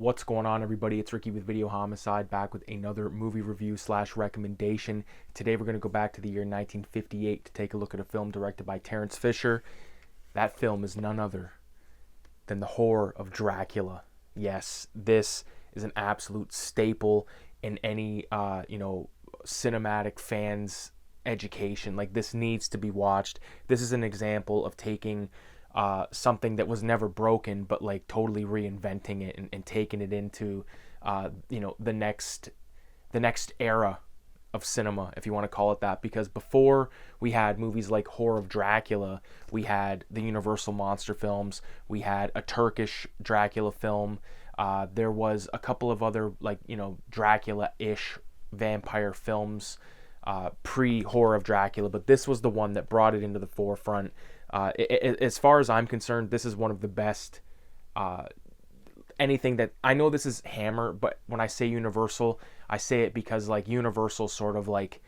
What's going on, everybody? It's Ricky with Videohomicide, back with another movie review / recommendation. Today we're going to go back to the year 1958 to take a look at a film directed by Terence Fisher. That film is none other than The Horror of Dracula. Yes, this is an absolute staple in any, cinematic fans' education. Like, this needs to be watched. This is an example of taking something that was never broken, but like totally reinventing it and taking it into the next era of cinema, if you want to call it that. Because before we had movies like Horror of Dracula, we had the Universal monster films, we had a Turkish Dracula film, there was a couple of other Dracula-ish vampire films pre-Horror of Dracula, but this was the one that brought it into the forefront. As far as I'm concerned, this is one of the best anything that I know. This is Hammer, but when I say Universal, I say it because like Universal sort of like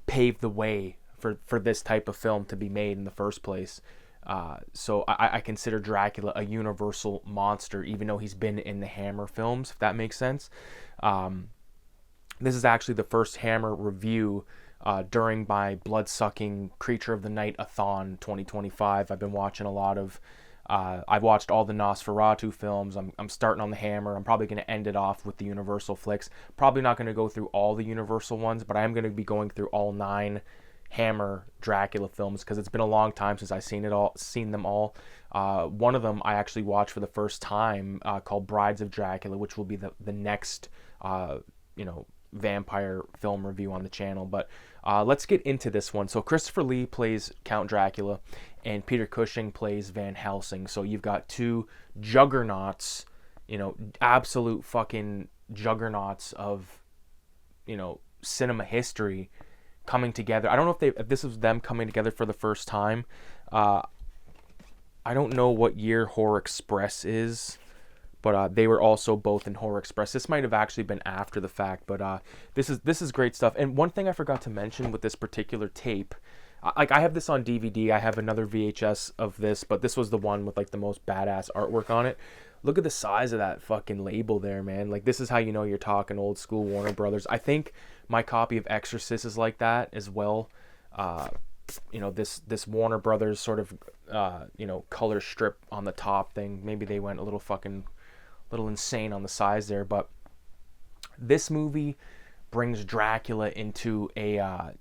paved the way for this type of film to be made in the first place. So I consider Dracula a Universal monster, even though he's been in the Hammer films, if that makes sense. This is actually the first Hammer review during my blood-sucking Creature of the Night-a-thon 2025. I've been watching a lot of... I've watched all the Nosferatu films. I'm starting on the Hammer. I'm probably going to end it off with the Universal flicks. Probably not going to go through all the Universal ones, but I am going to be going through all 9 Hammer Dracula films because it's been a long time since I've seen them all. One of them I actually watched for the first time, called Brides of Dracula, which will be the next vampire film review on the channel. But let's get into this one. So Christopher Lee plays Count Dracula and Peter Cushing plays Van Helsing. So you've got two juggernauts, absolute fucking juggernauts of cinema history coming together. I don't know if this is them coming together for the first time. I don't know what year Horror Express is, but they were also both in Horror Express. This might have actually been after the fact, but this is great stuff. And one thing I forgot to mention with this particular tape, I have this on DVD. I have another VHS of this, but this was the one with like the most badass artwork on it. Look at the size of that fucking label there, man. Like, this is how you know you're talking old school Warner Brothers. I think my copy of Exorcist is like that as well. This Warner Brothers sort of color strip on the top thing. Maybe they went a little insane on the size there, but this movie brings Dracula into a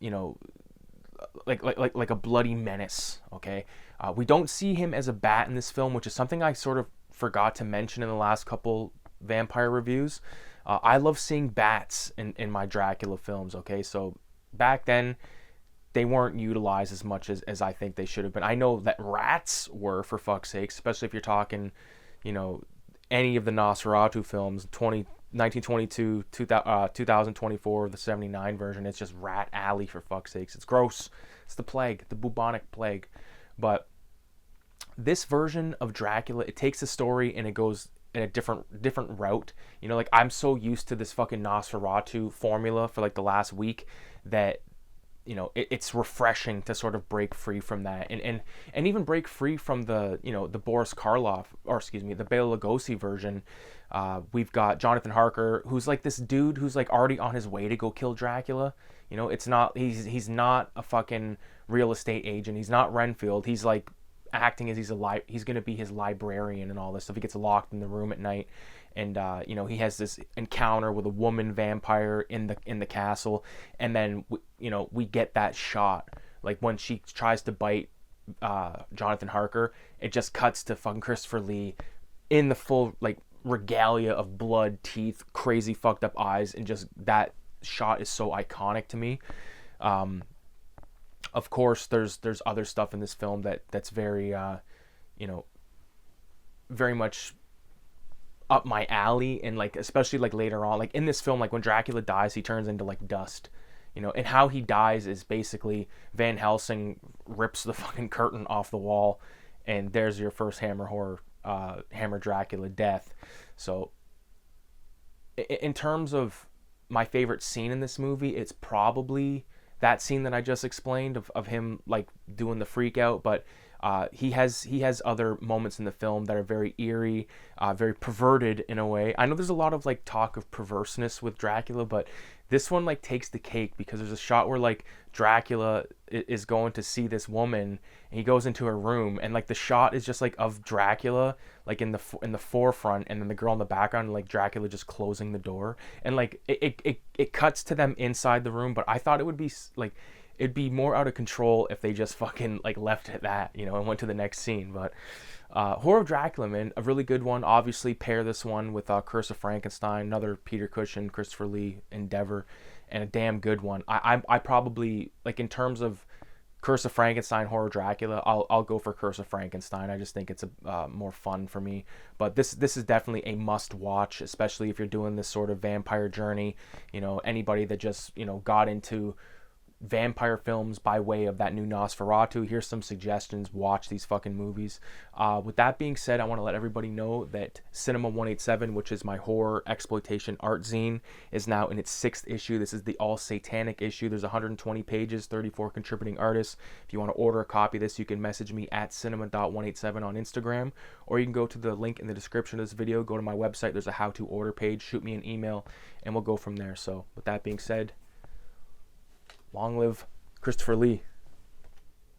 like a bloody menace. Okay, we don't see him as a bat in this film, which is something I sort of forgot to mention in the last couple vampire reviews. I love seeing bats in my Dracula films. Okay, so back then they weren't utilized as much as I think they should have been. I know that rats were, for fuck's sake, especially if you're talking any of the Nosferatu films, 1922, 2024, the 79 version. It's just Rat Alley, for fuck's sakes. It's gross. It's the plague, the bubonic plague. But this version of Dracula, it takes the story and it goes in a different route. Like, I'm so used to this fucking Nosferatu formula for like the last week that it's refreshing to sort of break free from that and even break free from the the Boris Karloff, or excuse me, the Bela Lugosi version. We've got Jonathan Harker, who's like this dude who's like already on his way to go kill Dracula. It's not, he's not a fucking real estate agent. He's not Renfield. He's like acting as he's going to be his librarian and all this stuff. He gets locked in the room at night, and he has this encounter with a woman vampire in the castle, and then we get that shot like when she tries to bite Jonathan Harker. It just cuts to fucking Christopher Lee in the full like regalia of blood, teeth, crazy fucked up eyes, and just that shot is so iconic to me. Of course, there's other stuff in this film that's very very much up my alley, and like especially like later on, like in this film, like when Dracula dies, he turns into like dust, and how he dies is basically Van Helsing rips the fucking curtain off the wall, and there's your first Hammer Dracula death. So in terms of my favorite scene in this movie, it's probably that scene that I just explained of him like doing the freak out, but he has other moments in the film that are very eerie, very perverted in a way. I know there's a lot of like talk of perverseness with Dracula, but this one like takes the cake, because there's a shot where like Dracula is going to see this woman, and he goes into her room, and like the shot is just like of Dracula like in the forefront, and then the girl in the background, like Dracula just closing the door, and like it cuts to them inside the room. But I thought it would be like, it'd be more out of control if they just fucking like left it at that, you know, and went to the next scene. But Horror of Dracula, man, a really good one. Obviously pair this one with Curse of Frankenstein, another Peter Cushing, Christopher Lee endeavor, and a damn good one. I probably, like, in terms of Curse of Frankenstein, Horror of Dracula, I'll go for Curse of Frankenstein. I just think it's a more fun for me. But this is definitely a must watch, especially if you're doing this sort of vampire journey. You know, anybody that just, you know, got into vampire films by way of that new Nosferatu, here's some suggestions. Watch these fucking movies. With that being said, I want to let everybody know that Cinema 187, which is my horror exploitation art zine, is now in its 6th issue. This is the all satanic issue. There's 120 pages, 34 contributing artists. If you want to order a copy of this, you can message me at cinema.187 on Instagram, or you can go to the link in the description of this video, go to my website, there's a how to order page, shoot me an email, and we'll go from there. So with that being said, long live Christopher Lee.